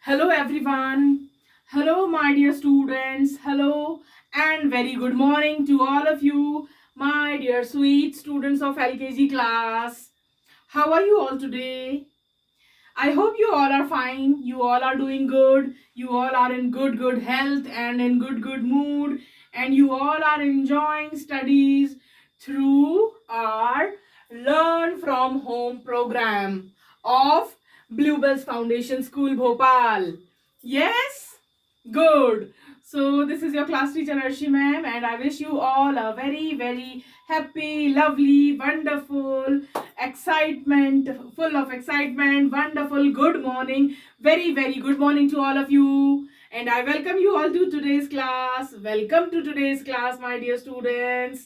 Hello everyone. Hello my dear students. Hello and very good morning to all of you, my dear sweet students of LKG class. How are you all today? I hope you all are fine. You all are doing good. You all are in good health and in good mood, and you all are enjoying studies through our Learn from Home program of Bluebells Foundation School Bhopal. Yes? Good. So this is your class teacher Arshi ma'am, and I wish you all a very happy, lovely, wonderful, excitement, full of excitement, wonderful, good morning, very good morning to all of you. And I welcome you all to today's class. Welcome to today's class, my dear students.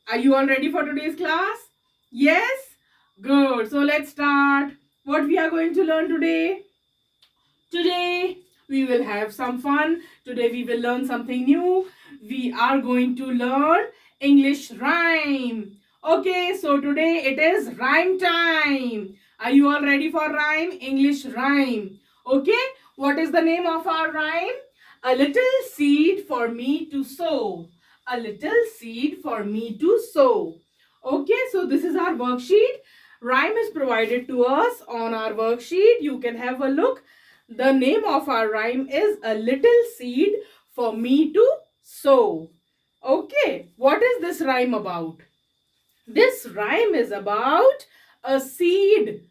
Are you all ready for today's class? Yes? Good. So let's start. What we are going to learn today? Today we will have some fun. Today we will learn something new. We are going to learn English rhyme. Okay, so today it is rhyme time. Are you all ready for rhyme? English rhyme. Okay, what is the name of our rhyme? A little seed for me to sow. A little seed for me to sow. Okay, so this is our worksheet. Rhyme is provided to us on our worksheet. You can have a look. The name of our rhyme is A Little Seed for Me to Sow. Okay, what is this rhyme about? This rhyme is about a seed.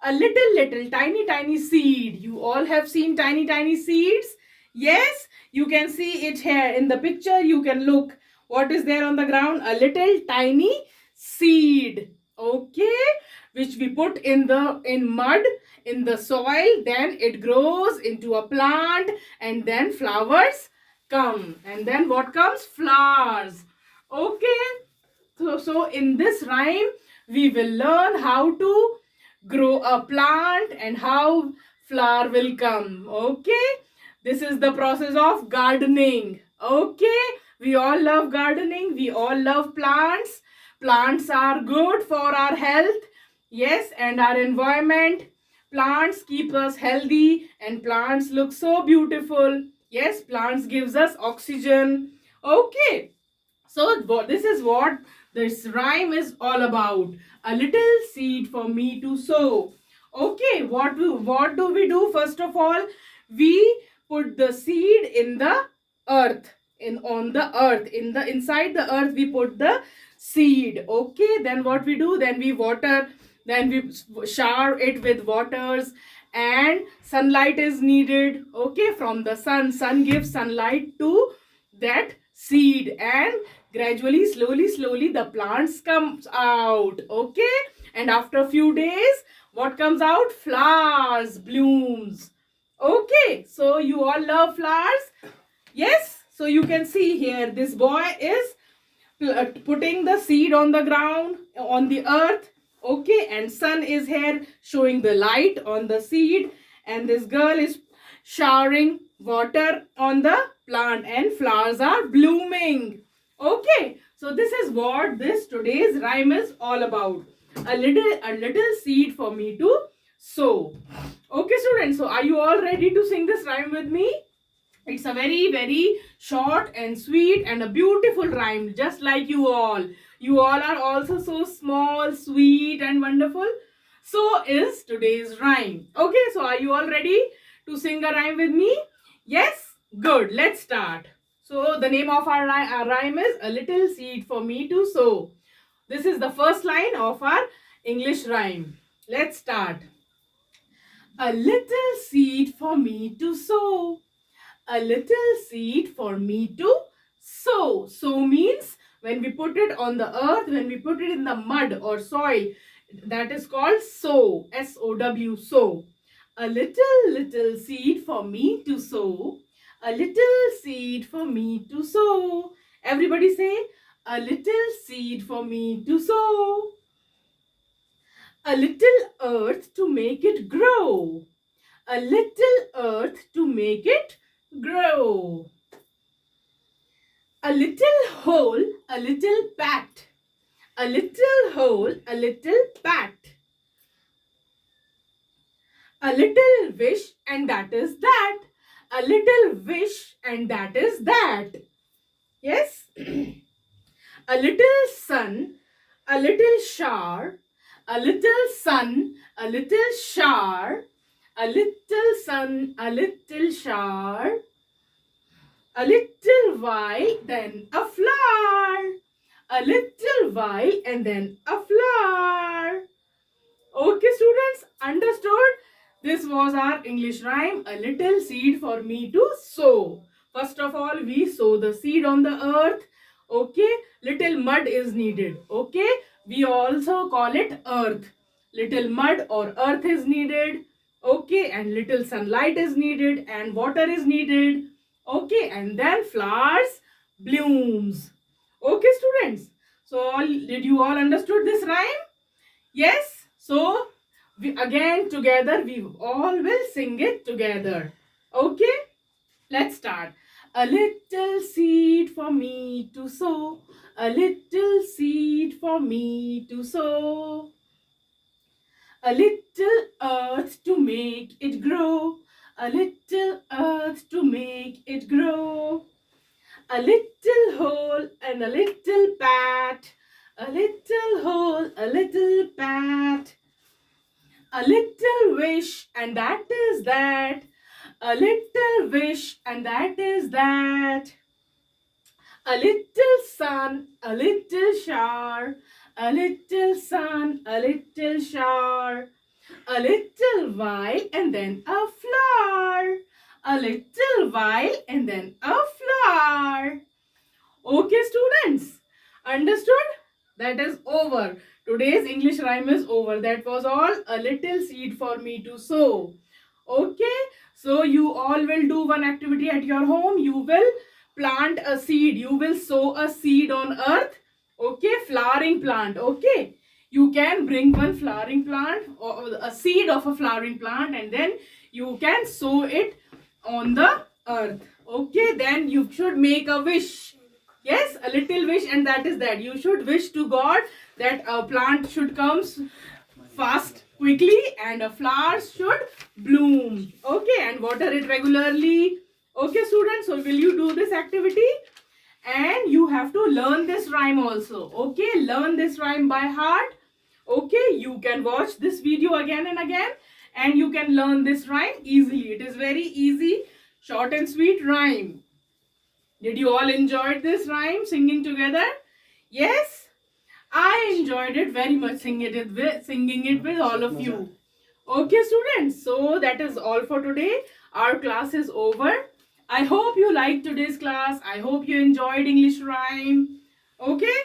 A little tiny seed. You all have seen tiny seeds? Yes, you can see it here in the picture. You can look. What is there on the ground? A little tiny seed. Okay, which we put in mud, in the soil, then it grows into a plant, and then flowers come, and then what comes? Flowers. Okay, so in this rhyme we will learn how to grow a plant and how flower will come. Okay, this is the process of gardening. Okay, we all love gardening, we all love plants. Plants are good for our health, yes, and our environment. Plants keep us healthy and plants look so beautiful. Yes, plants gives us oxygen. Okay, so this is what this rhyme is all about. A little seed for me to sow. Okay, what do we do? First of all, we put the seed in the earth. In on the earth, in the inside the earth we put the seed. Okay, then what we do? Then we water, then we shower it with waters, and sunlight is needed. Okay, from the sun gives sunlight to that seed, and gradually slowly the plants comes out. Okay, and after a few days what comes out? Flowers, blooms. Okay, so you all love flowers. Yes, so you can see here this boy is putting the seed on the ground, on the earth. Okay, and sun is here showing the light on the seed, and this girl is showering water on the plant, and flowers are blooming. Okay, so this is what this today's rhyme is all about. A little seed for me to sow. Okay, students, so are you all ready to sing this rhyme with me? It's a very short and sweet and a beautiful rhyme, just like you all. You all are also so small, sweet, and wonderful. So is today's rhyme. Okay, so are you all ready to sing a rhyme with me? Yes? Good. Let's start. So the name of our rhyme is A Little Seed for Me to Sow. This is the first line of our English rhyme. Let's start. A little seed for me to sow. A little seed for me to sow. Sow means when we put it on the earth, when we put it in the mud or soil, that is called sow. S-O-W, sow. A little seed for me to sow. A little seed for me to sow. Everybody say, a little seed for me to sow. A little earth to make it grow. A little earth to make it grow. A little hole, a little pat. A little hole, a little pat. A A little wish and that is that. A little wish and that is that. Yes? A little sun, a little shower, a little sun, a little shower, a little sun, a little shower, a little while, then a flower, a little while, and then a flower. Okay, students, understood? This was our English rhyme, a little seed for me to sow. First of all, we sow the seed on the earth. Okay, little mud is needed. Okay, we also call it earth. Little mud or earth is needed. Okay, and little sunlight is needed and water is needed. Okay, and then flowers blooms. Okay, students. So, did you all understood this rhyme? Yes. So, again together we all will sing it together. Okay. Let's start. A little seed for me to sow. A little seed for me to sow. A little earth to make it grow. A little earth to make it grow. A little hole and a little pat. A little hole, a little pat. A little wish and that is that. A little wish and that is that. A little sun, a little shower. A little sun, a little shower. A little while and then a flower. A little while and then a flower. Okay, students. Understood? That is over. Today's English rhyme is over. That was all. A little seed for me to sow. Okay. So you all will do one activity at your home. You will plant a seed. You will sow a seed on earth. Okay. Flowering plant. Okay. You can bring one flowering plant or a seed of a flowering plant and then you can sow it on the earth. Okay. Then you should make a wish. Yes, a little wish and that is that. You should wish to God that a plant should come fast, quickly and a flower should bloom. Okay, and water it regularly. Okay, students, so will you do this activity? And you have to learn this rhyme also. Okay, learn this rhyme by heart. Okay, you can watch this video again and again and you can learn this rhyme easily. It is very easy, short and sweet rhyme. Did you all enjoy this rhyme singing together? Yes, I enjoyed it very much singing it with all of you. Okay, students. So that is all for today. Our class is over. I hope you liked today's class. I hope you enjoyed English rhyme. Okay.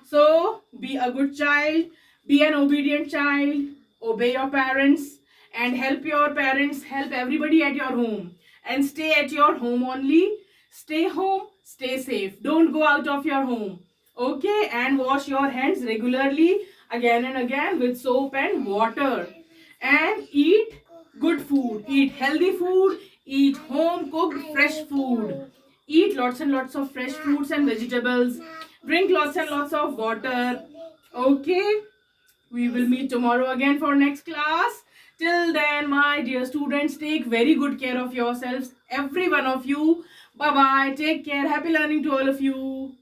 So be a good child. Be an obedient child. Obey your parents and help your parents. Help everybody at your home and stay at your home only. Stay home, stay safe. Don't go out of your home. Okay, and wash your hands regularly again and again with soap and water. And eat good food. Eat healthy food. Eat home cooked fresh food. Eat lots and lots of fresh fruits and vegetables. Drink lots and lots of water. Okay, we will meet tomorrow again for next class. Till then, my dear students, take very good care of yourselves, every one of you. Bye-bye. Take care. Happy learning to all of you.